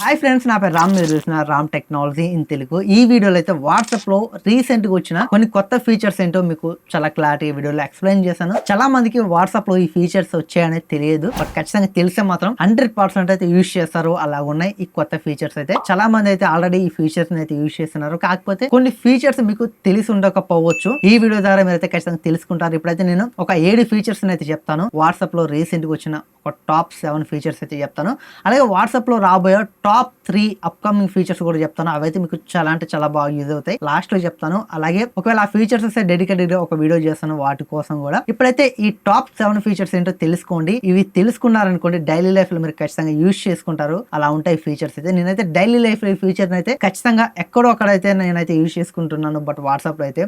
Hi friends, నా పేరు రామ్. మీరు చూసిన రామ్ టెక్నాలజీ ఇన్ తెలుగు. ఈ వీడియోలో అయితే వాట్సాప్లో రీసెంట్గా వచ్చిన కొన్ని కొత్త ఫీచర్స్ ఏంటో మీకు చాలా క్లారిటీ వీడియోలో ఎక్స్ప్లెయిన్ చేశాను. చాలా మందికి వాట్సాప్లో ఈ ఫీచర్స్ వచ్చాయనేది తెలియదు, బట్ ఖచ్చితంగా తెలిసే మాత్రం 100% అయితే యూజ్ చేస్తారు. అలా ఉన్నాయి ఈ కొత్త ఫీచర్స్. అయితే చాలా మంది అయితే ఆల్రెడీ ఈ ఫీచర్స్ అయితే యూజ్ చేస్తున్నారు. కాకపోతే కొన్ని ఫీచర్స్ మీకు తెలిసి ఉండకపోవచ్చు. ఈ వీడియో ద్వారా మీరైతే ఖచ్చితంగా తెలుసుకుంటారు. ఇప్పుడైతే నేను ఒక 7 ఫీచర్స్ అయితే చెప్తాను. వాట్సాప్లో రీసెంట్గా వచ్చిన ఒక టాప్ 7 ఫీచర్స్ అయితే చెప్తాను. అలాగే వాట్సాప్లో రాబోయే టాప్ 3 అప్కమింగ్ ఫీచర్స్ కూడా చెప్తాను. అవైతే మీకు చాలా అంటే చాలా బాగా యూజ్ అవుతాయి. లాస్ట్ లో చెప్తాను. అలాగే ఒకవేళ ఆ ఫీచర్స్ వస్తే డెడికేటెడ్ గా ఒక వీడియో చేస్తాను వాటి కోసం కూడా. ఇప్పుడైతే ఈ టాప్ 7 ఫీచర్స్ ఏంటో తెలుసుకోండి. ఇవి తెలుసుకున్నారనుకోండి డైలీ లైఫ్ లో మీరు ఖచ్చితంగా యూజ్ చేసుకుంటారు. అలా ఉంటాయి ఫీచర్స్ అయితే. నేనైతే డైలీ లైఫ్ లో ఈ ఫీచర్ అయితే ఖచ్చితంగా ఎక్కడో అక్కడైతే నేనైతే యూజ్ చేసుకుంటున్నాను. బట్ వాట్సాప్ లో అయితే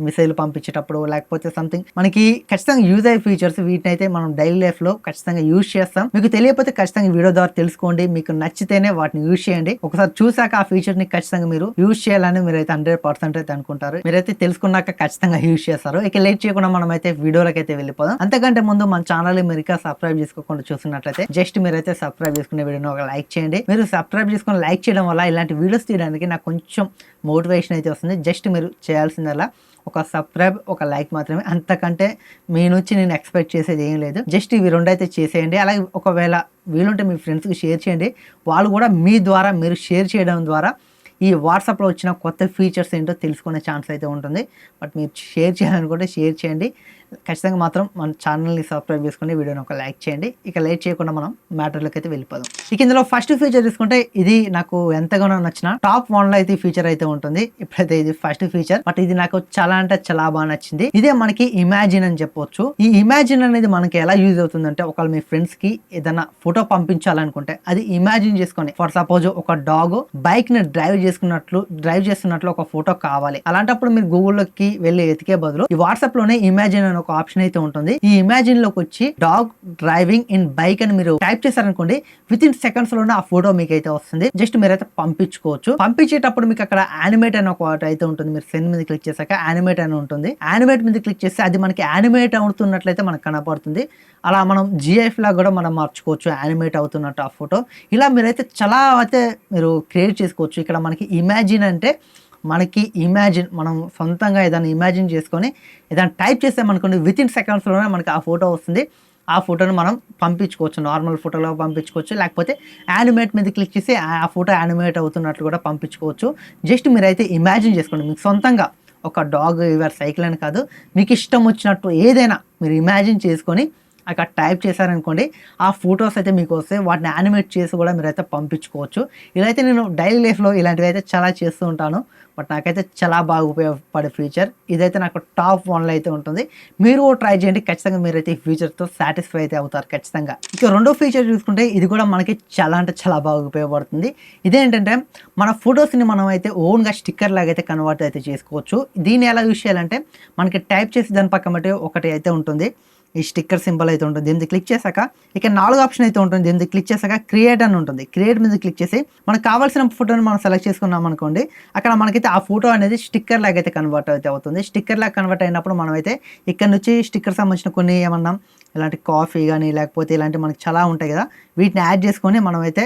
మెసేజ్ పంపించేటప్పుడు లేకపోతే సంథింగ్ మనకి ఖచ్చితంగా యూజ్ అయ్యే ఫీచర్స్. వీటిని అయితే మనం డైలీ లైఫ్ లో ఖచ్చితంగా యూజ్ చేస్తాం. మీకు తెలియకపోతే ఖచ్చితంగా వీడియో ద్వారా తెలుసుకోండి. మీకు నచ్చితేనే వాటిని యూజ్ చేయండి. ఒకసారి చూసాక ఆ ఫీచర్ ని ఖచ్చితంగా మీరు యూజ్ చేయాలని మీరైతే 100% అయితే అనుకుంటారు. మీరైతే తెలుసుకున్నాక ఖచ్చితంగా యూజ్ చేస్తారు. ఇక లేట్ చేయకుండా మనం అయితే వీడియోలోకి అయితే వెళ్ళిపోదాం. అంతకంటే ముందు మన ఛానల్ మీరు ఇంకా సబ్స్క్రైబ్ చేసుకోకుండా చూస్తున్నట్లయితే జస్ట్ మీరైతే సబ్స్క్రైబ్ చేసుకునే వీడియోని ఒక లైక్ చేయండి. మీరు సబ్స్క్రైబ్ చేసుకుని లైక్ చేయడం వల్ల ఇలాంటి వీడియోస్ తీయడానికి నాకు కొంచెం మోటివేషన్ అయితే వస్తుంది. జస్ట్ మీరు చేయాల్సిందల్లా ఒక సబ్స్క్రైబ్, ఒక లైక్ మాత్రమే. అంతకంటే మీ నుంచి నేను ఎక్స్పెక్ట్ చేసేది ఏం లేదు. జస్ట్ ఇవి రెండు అయితే చేసేయండి. అలాగే ఒకవేళ వీలుంటే మీ ఫ్రెండ్స్కి షేర్ చేయండి. వాళ్ళు కూడా మీ ద్వారా మీరు షేర్ చేయడం ద్వారా ఈ వాట్సాప్లో వచ్చిన కొత్త ఫీచర్స్ ఏంటో తెలుసుకునే ఛాన్స్ అయితే ఉంటుంది. బట్ మీరు షేర్ చేయాలనుకుంటే షేర్ చేయండి. ఖచ్చితంగా మాత్రం మన ఛానల్ని సబ్స్క్రైబ్ చేసుకుని వీడియోని ఒక లైక్ చేయండి. ఇక లేట్ చేయకుండా మనం మ్యాటర్లోకి అయితే వెళ్ళిపోదాం. ఇక ఇందులో ఫస్ట్ ఫీచర్ తీసుకుంటే ఇది నాకు ఎంతగానో నచ్చిన టాప్ 1 లో అయితే ఫీచర్ అయితే ఉంటుంది. ఇప్పుడైతే ఇది ఫస్ట్ ఫీచర్, బట్ ఇది నాకు చాలా అంటే చాలా బాగా నచ్చింది. ఇదే మనకి ఇమాజిన్ అని చెప్పొచ్చు. ఈ ఇమాజిన్ అనేది మనకి ఎలా యూజ్ అవుతుందంటే, ఒకవేళ మీ ఫ్రెండ్స్ కి ఏదైనా ఫోటో పంపించాలనుకుంటే అది ఇమాజిన్ చేసుకొని, ఫర్ సపోజ్ ఒక డాగ్ బైక్ ని డ్రైవ్ చేస్తున్నట్లు ఒక ఫోటో కావాలి. అలాంటప్పుడు మీరు గూగుల్లోకి వెళ్ళి ఎతికే బదులు ఈ వాట్సాప్ లోనే ఇమాజిన్ అనే ఒక ఆప్షన్ అయితే ఉంటుంది. ఈ ఇమాజిన్ లోకి వచ్చి డాగ్ డ్రైవింగ్ ఇన్ బైక్ అని మీరు టైప్ చేశారనుకోండి, విత్ ఇన్ సెకండ్స్ లోనే ఆ ఫోటో మీకు అయితే వస్తుంది. జస్ట్ మీరైతే పంపించుకోవచ్చు. పంపించేటప్పుడు మీకు అక్కడ యానిమేట్ అని ఒక అయితే ఉంటుంది. మీరు సెండ్ మీద క్లిక్ చేశాక యానిమేట్ అని ఉంటుంది. యానిమేట్ మీద క్లిక్ చేస్తే అది మనకి యానిమేట్ అవుతున్నట్లయితే మనకు కనపడుతుంది. అలా మనం జిఎఫ్ లా కూడా మనం మార్చుకోవచ్చు, యానిమేట్ అవుతున్నట్టు ఆ ఫోటో. ఇలా మీరైతే చాలా అయితే మీరు క్రియేట్ చేసుకోవచ్చు. ఇక్కడ మనకి ఇమాజిన్ అంటే మనకి మనం సొంతంగా ఏదైనా ఇమాజిన్ చేసుకొని ఏదైనా టైప్ చేసామనుకోండి, విత్ ఇన్ సెకండ్స్లోనే మనకి ఆ ఫోటో వస్తుంది. ఆ ఫోటోని మనం పంపించుకోవచ్చు. నార్మల్ ఫోటోలో పంపించుకోవచ్చు, లేకపోతే యానిమేట్ మీద క్లిక్ చేసి ఆ ఫోటో యానిమేట్ అవుతున్నట్లు కూడా పంపించుకోవచ్చు. జస్ట్ మీరైతే ఇమాజిన్ చేసుకోండి. మీకు సొంతంగా ఒక డాగ్ ఇవర్ సైకిల్ అని కాదు, మీకు ఇష్టం వచ్చినట్టు ఏదైనా మీరు ఇమాజిన్ చేసుకొని అక్కడ టైప్ చేశారనుకోండి, ఆ ఫొటోస్ అయితే మీకు వస్తాయి. వాటిని యానిమేట్ చేసి కూడా మీరైతే పంపించుకోవచ్చు. ఇలా అయితే నేను డైలీ లైఫ్లో ఇలాంటివి అయితే చాలా చేస్తూ ఉంటాను. బట్ నాకైతే చాలా బాగా ఉపయోగపడే ఫీచర్. ఇదైతే నాకు టాప్ 1లో అయితే ఉంటుంది. మీరు ట్రై చేయండి. ఖచ్చితంగా మీరైతే ఈ ఫీచర్తో సాటిస్ఫై అయితే అవుతారు ఖచ్చితంగా. ఇక రెండో ఫీచర్ చూసుకుంటే ఇది కూడా మనకి చాలా అంటే చాలా బాగా ఉపయోగపడుతుంది. ఇదేంటంటే మన ఫొటోస్ని మనం అయితే ఓన్గా స్టిక్కర్ లాగా అయితే కన్వర్ట్ అయితే చేసుకోవచ్చు. దీన్ని ఎలా యూజ్ చేయాలంటే, మనకి టైప్ చేసి దాని పక్కన బట్టి ఒకటి అయితే ఉంటుంది, ఈ స్టిక్కర్ సింబల్ అయితే ఉంటుంది. దీన్ని క్లిక్ చేశాక ఇక 4 ఆప్షన్ అయితే ఉంటుంది. దీన్ని క్లిక్ చేశాక క్రియేట్ అని ఉంటుంది. క్రియేట్ మీద క్లిక్ చేసి మనకు కావాల్సిన ఫోటోని మనం సెలెక్ట్ చేసుకున్నాం అనుకోండి, అక్కడ మనకైతే ఆ ఫోటో అనేది స్టిక్కర్ లాగా అయితే కన్వర్ట్ అయితే అవుతుంది. స్టిక్కర్ లాగా కన్వర్ట్ అయినప్పుడు మనం అయితే ఇక్కడ నుంచి స్టిక్కర్ సంబంధించిన కొన్ని ఏమన్నా ఇలాంటి కాఫీ కానీ లేకపోతే ఇలాంటి మనకి చాలా ఉంటాయి కదా, వీటిని యాడ్ చేసుకొని మనం అయితే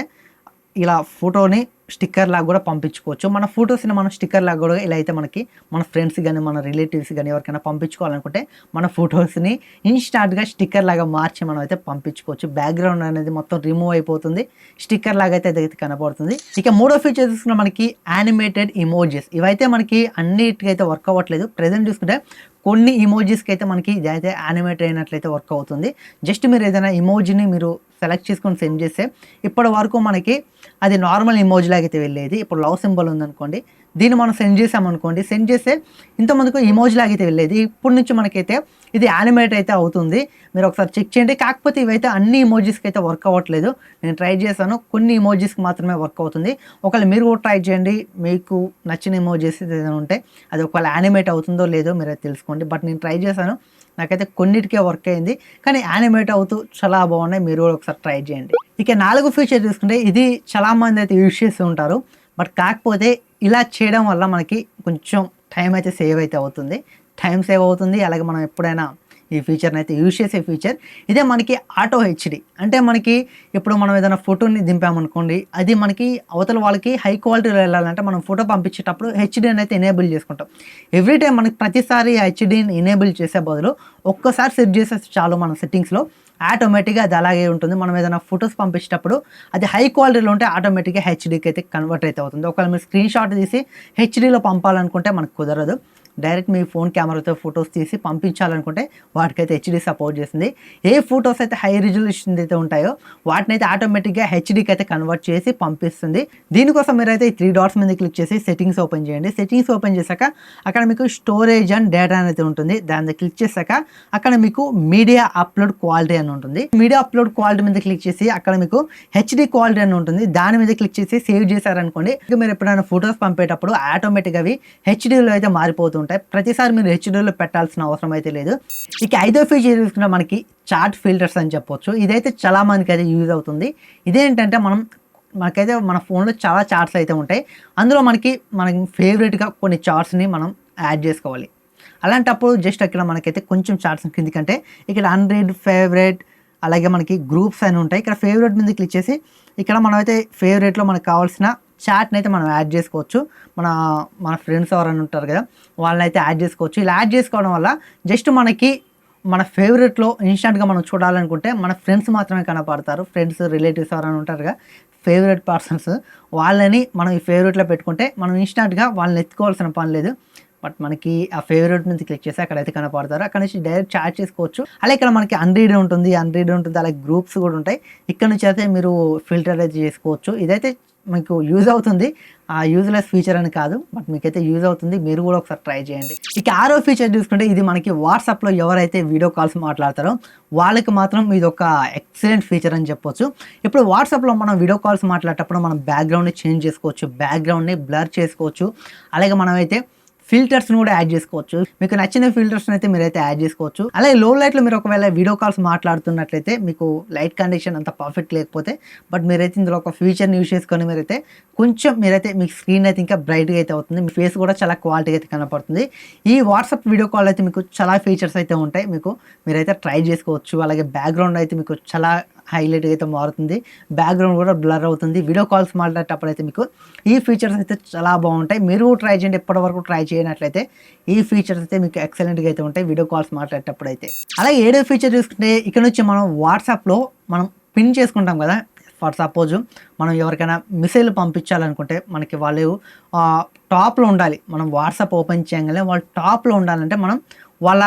ఇలా ఫోటోని స్టిక్కర్ లాగా కూడా పంపించుకోవచ్చు. మన ఫొటోస్ని మనం స్టిక్కర్ లాగా కూడా ఇలా అయితే మనకి మన ఫ్రెండ్స్ కానీ మన రిలేటివ్స్ కానీ ఎవరికైనా పంపించుకోవాలనుకుంటే మన ఫొటోస్ని ఇన్స్టాంట్గా స్టిక్కర్ లాగా మార్చి మనం అయితే పంపించుకోవచ్చు. బ్యాక్గ్రౌండ్ అనేది మొత్తం రిమూవ్ అయిపోతుంది, స్టిక్కర్ లాగా అయితే అదైతే కనపడుతుంది. ఇక మూడో ఫీచర్ చూసుకున్న మనకి యానిమేటెడ్ ఇమోజెస్. ఇవైతే మనకి అన్నిటికైతే వర్క్ అవ్వట్లేదు. ప్రెజెంట్ చూసుకుంటే కొన్ని ఇమోజీస్కి అయితే మనకి ఇదైతే యానిమేట్ అయినట్లయితే వర్క్ అవుతుంది. జస్ట్ మీరు ఏదైనా ఇమోజీని మీరు సెలెక్ట్ చేసుకొని సెండ్ చేస్తే ఇప్పటి వరకు మనకి అది నార్మల్ ఇమోజీ లాగా అయితే వెళ్ళేది. ఇప్పుడు లవ్ సింబల్ ఉందనుకోండి, దీన్ని మనం సెండ్ చేసామనుకోండి, సెండ్ చేస్తే ఇంతమందికి ఇమోజీ లాగా అయితే వెళ్ళేది. ఇప్పటి నుంచి మనకైతే ఇది యానిమేట్ అయితే అవుతుంది. మీరు ఒకసారి చెక్ చేయండి. కాకపోతే ఇవైతే అన్ని ఇమోజీస్కి అయితే వర్క్ అవ్వట్లేదు. నేను ట్రై చేశాను, కొన్ని ఇమోజీస్కి మాత్రమే వర్క్ అవుతుంది. ఒకవేళ మీరు కూడా ట్రై చేయండి. మీకు నచ్చిన ఇమోజీస్ ఏదైనా ఉంటే అది ఒకవేళ యానిమేట్ అవుతుందో లేదో మీరైతే తెలుసుకోండి. బట్ నేను ట్రై చేశాను, నాకైతే కొన్నిటికే వర్క్ అయింది. కానీ యానిమేట్ అవుతూ చాలా బాగున్నాయి. మీరు కూడా ఒకసారి ట్రై చేయండి. ఇక 4 ఫీచర్ చూసుకుంటే ఇది చాలా మంది అయితే యూజ్ చేస్తూ ఉంటారు. బట్ కాకపోతే ఇలా చేయడం వల్ల మనకి కొంచెం టైం అయితే సేవ్ అయితే అవుతుంది. టైం సేవ్ అవుతుంది. అలాగే మనం ఎప్పుడైనా ఈ ఫీచర్ని అయితే యూజ్ చేసే ఫీచర్. ఇదే మనకి ఆటో హెచ్డి అంటే మనకి ఇప్పుడు మనం ఏదైనా ఫోటోని దింపామనుకోండి, అది మనకి అవతల వాళ్ళకి హై క్వాలిటీలో వెళ్ళాలంటే మనం ఫోటో పంపించేటప్పుడు హెచ్డీని అయితే ఎనేబుల్ చేసుకుంటాం. ఎవ్రీ టైం మనకి ప్రతిసారి హెచ్డీని ఎనేబుల్ చేసే బదులు ఒక్కసారి సెట్ చేసేస్తే చాలు మన సెట్టింగ్స్లో, ఆటోమేటిక్గా అది అలాగే ఉంటుంది. మనం ఏదైనా ఫొటోస్ పంపించేటప్పుడు అది హై క్వాలిటీలో ఉంటే ఆటోమేటిక్గా హెచ్డీకి అయితే కన్వర్ట్ అయితే అవుతుంది. ఒకవేళ మీరు స్క్రీన్ షాట్ తీసి హెచ్డీలో పంపాలనుకుంటే మనకు కుదరదు. డైరెక్ట్ మీ ఫోన్ కెమెరాతో ఫొటోస్ తీసి పంపించాలనుకుంటే వాటికైతే హెచ్డీ సపోర్ట్ చేస్తుంది. ఏ ఫొటోస్ అయితే హై రిజల్యూషన్ అయితే ఉంటాయో వాటిని అయితే ఆటోమేటిక్గా హెచ్డీకి అయితే కన్వర్ట్ చేసి పంపిస్తుంది. దీనికోసం మీరైతే ఈ 3 డాట్స్ మీద క్లిక్ చేసి సెట్టింగ్స్ ఓపెన్ చేయండి. సెట్టింగ్స్ ఓపెన్ చేశాక అక్కడ మీకు స్టోరేజ్ అండ్ డేటా అనేది ఉంటుంది. దాని మీద క్లిక్ చేశాక అక్కడ మీకు మీడియా అప్లోడ్ క్వాలిటీ అని ఉంటుంది. మీడియా అప్లోడ్ క్వాలిటీ మీద క్లిక్ చేసి అక్కడ మీకు హెచ్డీ క్వాలిటీ అని ఉంటుంది. దాని మీద క్లిక్ చేసి సేవ్ చేశారనుకోండి, మీరు ఎప్పుడైనా ఫొటోస్ పంపేటప్పుడు ఆటోమేటిక్గా అవి హెచ్డీలో అయితే మారిపోతుంది. ప్రతిసారి మీరు హెచ్డీలో పెట్టాల్సిన అవసరం అయితే లేదు. ఇక 5వ ఫీచర్ చూసుకుంటే మనకి చార్ట్ ఫిల్టర్స్ అని చెప్పొచ్చు. ఇదైతే చాలా మందికి అయితే యూజ్ అవుతుంది. ఇదేంటంటే మనకైతే మన ఫోన్లో చాలా చార్ట్స్ అయితే ఉంటాయి. అందులో మనకి ఫేవరెట్గా కొన్ని చార్ట్స్ని మనం యాడ్ చేసుకోవాలి. అలాంటప్పుడు జస్ట్ అక్కడ మనకైతే కొంచెం చార్ట్స్ కిందికంటే ఇక్కడ అన్రీడ్, ఫేవరెట్, అలాగే మనకి గ్రూప్స్ అని ఉంటాయి. ఇక్కడ ఫేవరెట్ మీద క్లిక్ చేసి ఇక్కడ మనమైతే ఫేవరెట్లో మనకు కావాల్సిన చాట్ని అయితే మనం యాడ్ చేసుకోవచ్చు. మన ఫ్రెండ్స్ ఎవరైనా ఉంటారు కదా, వాళ్ళని అయితే యాడ్ చేసుకోవచ్చు. ఇలా యాడ్ చేసుకోవడం వల్ల జస్ట్ మనకి మన ఫేవరెట్లో ఇన్స్టెంట్గా మనం చూడాలనుకుంటే మన ఫ్రెండ్స్ మాత్రమే కనపడతారు. ఫ్రెండ్స్, రిలేటివ్స్ ఎవరైనా ఉంటారు కదా, ఫేవరెట్ పర్సన్స్, వాళ్ళని మనం ఈ ఫేవరెట్లో పెట్టుకుంటే మనం ఇన్స్టెంట్గా వాళ్ళని ఎత్తుకోవాల్సిన పని లేదు. బట్ మనకి ఆ ఫేవరెట్ నుంచి క్లిక్ చేసి అక్కడైతే కనపడతారు. అక్కడ నుంచి డైరెక్ట్ చాట్ చేసుకోవచ్చు. అలాగే ఇక్కడ మనకి అన్రీడ్ ఉంటుంది, అలాగే గ్రూప్స్ కూడా ఉంటాయి. ఇక్కడ నుంచి అయితే మీరు ఫిల్టర్ అయితే చేసుకోవచ్చు. ఇదైతే మీకు యూజ్ అవుతుంది, ఆ యూజ్లెస్ ఫీచర్ అని కాదు, బట్ మీకైతే యూజ్ అవుతుంది. మీరు కూడా ఒకసారి ట్రై చేయండి. ఇక 6వ ఫీచర్ చూసుకుంటే ఇది మనకి వాట్సాప్లో ఎవరైతే వీడియో కాల్స్ మాట్లాడతారో వాళ్ళకి మాత్రం ఇది ఒక ఎక్సలెంట్ ఫీచర్ అని చెప్పొచ్చు. ఇప్పుడు వాట్సాప్లో మనం వీడియో కాల్స్ మాట్లాడేటప్పుడు మనం బ్యాక్గ్రౌండ్ని చేంజ్ చేసుకోవచ్చు, బ్యాక్గ్రౌండ్ని బ్లర్ చేసుకోవచ్చు. అలాగే మనమైతే ఫిల్టర్స్ని కూడా యాడ్ చేసుకోవచ్చు. మీకు నచ్చిన ఫిల్టర్స్ని అయితే మీరైతే యాడ్ చేసుకోవచ్చు. అలాగే లో లైట్లో మీరు ఒకవేళ వీడియో కాల్స్ మాట్లాడుతున్నట్లయితే మీకు లైట్ కండిషన్ అంత పర్ఫెక్ట్ లేకపోతే, బట్ మీరైతే ఇందులో ఒక ఫీచర్ని యూజ్ చేసుకొని మీరైతే మీ స్క్రీన్ అయితే ఇంకా బ్రైట్గా అయితే అవుతుంది. మీ ఫేస్ కూడా చాలా క్వాలిటీగా అయితే కనపడుతుంది. ఈ వాట్సాప్ వీడియో కాల్ అయితే మీకు చాలా ఫీచర్స్ అయితే ఉంటాయి. మీరైతే ట్రై చేసుకోవచ్చు. అలాగే బ్యాక్గ్రౌండ్ అయితే మీకు చాలా హైలైట్గా అయితే మారుతుంది, బ్యాక్గ్రౌండ్ కూడా బ్లర్ అవుతుంది. వీడియో కాల్స్ మాట్లాడేటప్పుడు అయితే మీకు ఈ ఫీచర్స్ అయితే చాలా బాగుంటాయి. మీరు ట్రై చేయండి. ఎప్పటివరకు ట్రై చేయనట్లయితే ఈ ఫీచర్స్ అయితే మీకు ఎక్సలెంట్గా అయితే ఉంటాయి వీడియో కాల్స్ మాట్లాడేటప్పుడు అయితే. అలాగే 7వ ఫీచర్ చూసుకుంటే ఇక్కడ నుంచి మనం వాట్సాప్లో మనం పిన్ చేసుకుంటాం కదా. ఫర్ సపోజ్ మనం ఎవరికైనా మెసేజ్లు పంపించాలనుకుంటే మనకి వాళ్ళు టాప్లో ఉండాలి. మనం వాట్సాప్ ఓపెన్ చేయగానే వాళ్ళు టాప్లో ఉండాలంటే మనం వాళ్ళ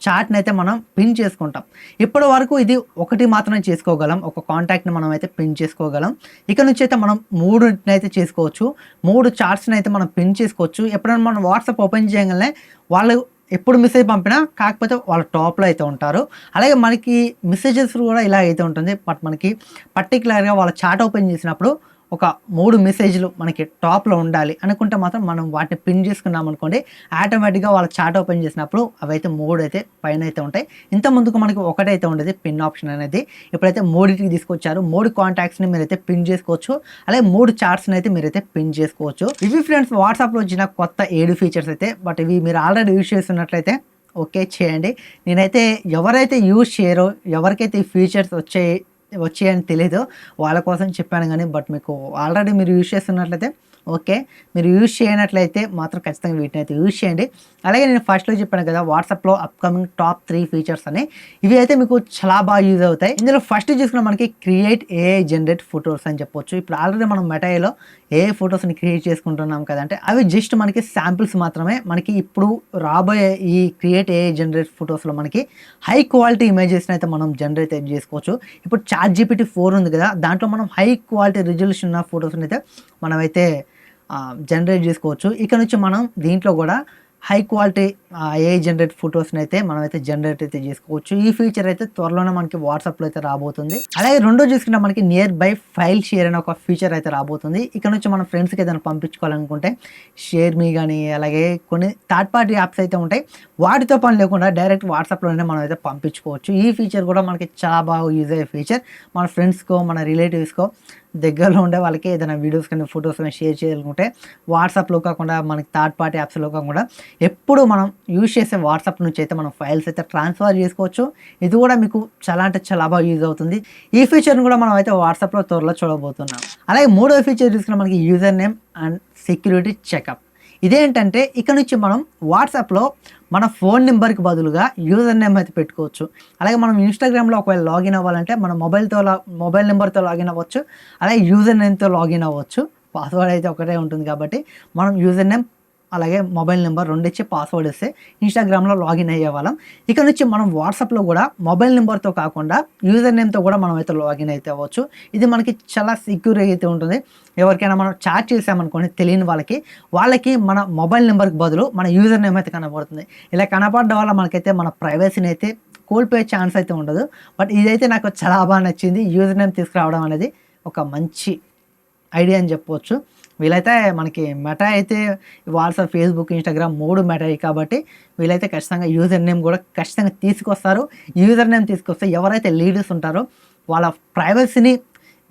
చాట్ని అయితే మనం పిన్ చేసుకుంటాం. ఇప్పటి వరకు ఇది ఒకటి మాత్రమే చేసుకోగలం, ఒక కాంటాక్ట్ని మనం అయితే పిన్ చేసుకోగలం. ఇక్కడ నుంచి అయితే మనం 3 అయితే చేసుకోవచ్చు, 3 చాట్స్ని అయితే మనం పిన్ చేసుకోవచ్చు. ఎప్పుడైనా మనం వాట్సాప్ ఓపెన్ చేయగానే వాళ్ళు ఎప్పుడు మెసేజ్ పంపినా కాకపోతే వాళ్ళ టాప్లో అయితే ఉంటారు. అలాగే మనకి మెసేజెస్ కూడా ఇలా అయితే ఉంటుంది. బట్ మనకి పర్టికులర్గా వాళ్ళ చాట్ ఓపెన్ చేసినప్పుడు ఒక 3 మెసేజ్లు మనకి టాప్లో ఉండాలి అనుకుంటే మాత్రం మనం వాటిని పిన్ చేసుకున్నాం అనుకోండి, ఆటోమేటిక్గా వాళ్ళ చాట్ ఓపెన్ చేసినప్పుడు అవైతే 3 అయితే పైన అయితే ఉంటాయి. ఇంత ముందుకు మనకి ఒకటైతే ఉండేది పిన్ ఆప్షన్ అనేది, ఇప్పుడైతే 3కి తీసుకొచ్చారు. 3 కాంటాక్ట్స్ని మీరైతే పిన్ చేసుకోవచ్చు. అలాగే 3 చాట్స్ని అయితే మీరైతే పిన్ చేసుకోవచ్చు. ఇవి ఫ్రెండ్స్ వాట్సాప్లో వచ్చిన కొత్త 7 ఫీచర్స్ అయితే. బట్ ఇవి మీరు ఆల్రెడీ యూజ్ చేస్తున్నట్లయితే ఓకే చేయండి. నేనైతే ఎవరైతే యూజ్ చేయరో, ఎవరికైతే ఈ ఫీచర్స్ వచ్చాయని తెలియదు వాళ్ళ కోసం చెప్పాను. కానీ బట్ మీకు ఆల్రెడీ మీరు యూజ్ చేస్తున్నట్లయితే ఓకే, మీరు యూజ్ చేయనట్లయితే మాత్రం ఖచ్చితంగా వీటిని అయితే యూజ్ చేయండి. అలాగే నేను ఫస్ట్లో చెప్పాను కదా వాట్సాప్లో అప్కమింగ్ టాప్ 3 ఫీచర్స్ అని, ఇవి అయితే మీకు చాలా బాగా యూజ్ అవుతాయి. ఇందులో ఫస్ట్ చూసుకున్న మనకి క్రియేట్ ఏఐ జనరేట్ ఫొటోస్ అని చెప్పొచ్చు. ఇప్పుడు ఆల్రెడీ మనం మెటాలో ఏ ఫొటోస్ని క్రియేట్ చేసుకుంటున్నాం కదంటే అవి జస్ట్ మనకి శాంపిల్స్ మాత్రమే. మనకి ఇప్పుడు రాబోయే ఈ క్రియేట్ ఏఐ జనరేట్ ఫొటోస్లో మనకి హై క్వాలిటీ ఇమేజెస్ని అయితే మనం జనరేట్ చేసుకోవచ్చు. ఇప్పుడు ChatGPT 4 ఉంది కదా, దాంట్లో మనం హై క్వాలిటీ రిజల్యూషన్ ఉన్న ఫొటోస్ని అయితే మనమైతే జనరేట్ చేసుకోవచ్చు. ఇక్కడ నుంచి మనం దీంట్లో కూడా హై క్వాలిటీ ఏఐ జనరేట్ ఫొటోస్ని అయితే మనమైతే జనరేట్ అయితే చేసుకోవచ్చు. ఈ ఫీచర్ అయితే త్వరలోనే మనకి వాట్సాప్లో అయితే రాబోతుంది. అలాగే రెండో చూసుకుంటే మనకి నియర్ బై ఫైల్ షేర్ అనే ఒక ఫీచర్ అయితే రాబోతుంది. ఇక్కడ నుంచి మన ఫ్రెండ్స్కి ఏదైనా పంపించుకోవాలనుకుంటే షేర్ మీ కానీ అలాగే కొన్ని థర్డ్ పార్టీ యాప్స్ అయితే ఉంటాయి, వాటితో పని లేకుండా డైరెక్ట్ వాట్సాప్లోనే మనం అయితే పంపించుకోవచ్చు. ఈ ఫీచర్ కూడా మనకి చాలా బాగా యూజ్ అయ్యే ఫీచర్. మన ఫ్రెండ్స్కో మన రిలేటివ్స్కో దగ్గరలో ఉండే వాళ్ళకి ఏదైనా వీడియోస్ కానీ ఫొటోస్ కానీ షేర్ చేయాలనుకుంటే వాట్సాప్లో కాకుండా మనకి థర్డ్ పార్టీ యాప్స్లో కాకుండా ఎప్పుడు మనం యూజ్ చేసే వాట్సాప్ నుంచి అయితే మనం ఫైల్స్ అయితే ట్రాన్స్ఫర్ చేసుకోవచ్చు. ఇది కూడా మీకు చాలా అంటే చాలా బాగా యూజ్ అవుతుంది. ఈ ఫీచర్ని కూడా మనం అయితే వాట్సాప్లో త్వరలో చూడబోతున్నాం. అలాగే మూడో ఫీచర్ తీసుకున్న మనకి user name and security checkup. ఇదేంటంటే ఇక్కడ నుంచి మనం వాట్సాప్లో మన ఫోన్ నెంబర్కి బదులుగా యూజర్ నేమ్ అయితే పెట్టుకోవచ్చు. అలాగే మనం ఇన్స్టాగ్రామ్లో ఒకవేళ లాగిన్ అవ్వాలంటే మన మొబైల్ నెంబర్తో లాగిన్ అవ్వచ్చు. అలాగే యూజర్ నేమ్తో లాగిన్ అవ్వచ్చు. పాస్వర్డ్ అయితే ఒకటే ఉంటుంది కాబట్టి మనం యూజర్ నేమ్ అలాగే మొబైల్ నెంబర్ రెండు ఇచ్చి పాస్వర్డ్ ఇస్తే ఇన్స్టాగ్రామ్లో లాగిన్ అయ్యే వాళ్ళం. ఇక్కడ నుంచి మనం వాట్సాప్లో కూడా మొబైల్ నెంబర్తో కాకుండా యూజర్ నేమ్తో కూడా మనం అయితే లాగిన్ అయితే అవ్వచ్చు. ఇది మనకి చాలా సెక్యూర్ అయితే ఉంటుంది. ఎవరికైనా మనం చాట్ చేసామనుకోండి తెలియని వాళ్ళకి మన మొబైల్ నెంబర్కి బదులు మన యూజర్ నేమ్ అయితే కనబడుతుంది. ఇలా కనపడడం వల్ల మనకైతే మన ప్రైవసీని అయితే కోల్పోయే ఛాన్స్ అయితే ఉండదు. బట్ ఇదైతే నాకు చాలా బాగా నచ్చింది. యూజర్ నేమ్ తీసుకురావడం అనేది ఒక మంచి ఐడియా అని చెప్పవచ్చు. వీళ్ళైతే మనకి మెటా అయితే వాట్సాప్, ఫేస్బుక్, ఇన్స్టాగ్రామ్ 3 మెటా కాబట్టి వీళ్ళైతే ఖచ్చితంగా యూజర్ నేమ్ కూడా ఖచ్చితంగా తీసుకొస్తారు. యూజర్ నేమ్ తీసుకొస్తే ఎవరైతే లీడర్స్ ఉంటారో వాళ్ళ ప్రైవసీని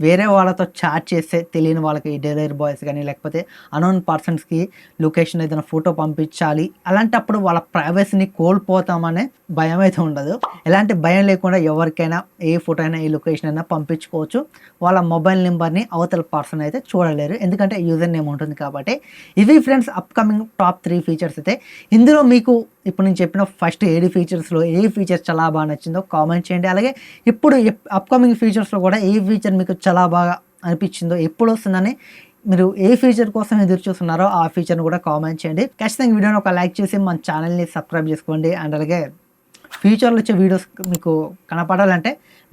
వేరే వాళ్ళతో చాట్ చేస్తే తెలియని వాళ్ళకి డెలివరీ బాయ్స్ కానీ లేకపోతే అనోన్ పర్సన్స్కి లొకేషన్ ఏదైనా ఫోటో పంపించాలి, అలాంటప్పుడు వాళ్ళ ప్రైవసీని కోల్పోతామనే భయం అయితే ఉండదు. ఎలాంటి భయం లేకుండా ఎవరికైనా ఏ ఫోటో అయినా ఏ లొకేషన్ అయినా పంపించుకోవచ్చు. వాళ్ళ మొబైల్ నెంబర్ని అవతల పర్సన్ అయితే చూడలేరు, ఎందుకంటే యూజర్ నేమ్ ఉంటుంది కాబట్టి. ఇవి ఫ్రెండ్స్ అప్కమింగ్ టాప్ 3 ఫీచర్స్ అయితే. ఇందులో మీకు ఇప్పుడు నేను చెప్పిన ఫస్ట్ 7 ఫీచర్స్లో ఏ ఫీచర్ చాలా బాగా నచ్చిందో కామెంట్ చేయండి. అలాగే ఇప్పుడు అప్కమింగ్ ఫీచర్స్లో కూడా ఏ ఫీచర్ మీకు చాలా బాగా అనిపించిందో, ఎప్పుడు వస్తుందని మీరు ఏ ఫీచర్ కోసం ఎదురు చూస్తున్నారో ఆ ఫీచర్ని కూడా కామెంట్ చేయండి. ఖచ్చితంగా వీడియోని ఒక లైక్ చేసి మన ఛానల్ని సబ్స్క్రైబ్ చేసుకోండి. అండ్ అలాగే ఫ్యూచర్లో వచ్చే వీడియోస్ మీకు కనపడాలంటే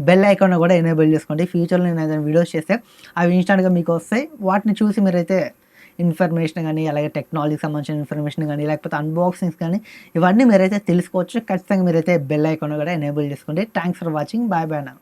బెల్ ఐకాన్ కూడా ఎనేబుల్ చేసుకోండి. ఫ్యూచర్లో నేను ఏదైనా వీడియోస్ చేస్తే అవి ఇన్స్టాంట్గా మీకు వస్తాయి. వాటిని చూసి మీరైతే ఇన్ఫర్మేషన్ కానీ అలాగే టెక్నాలజీకి సంబంధించిన ఇన్ఫర్మేషన్ కానీ లేకపోతే అన్బాక్సింగ్స్ కానీ ఇవన్నీ మీరైతే తెలుసుకోవచ్చు. ఖచ్చితంగా మీరైతే బెల్ ఐకాన్ కూడా ఎనేబుల్ చేసుకోండి. Thanks for watching. Bye bye నా.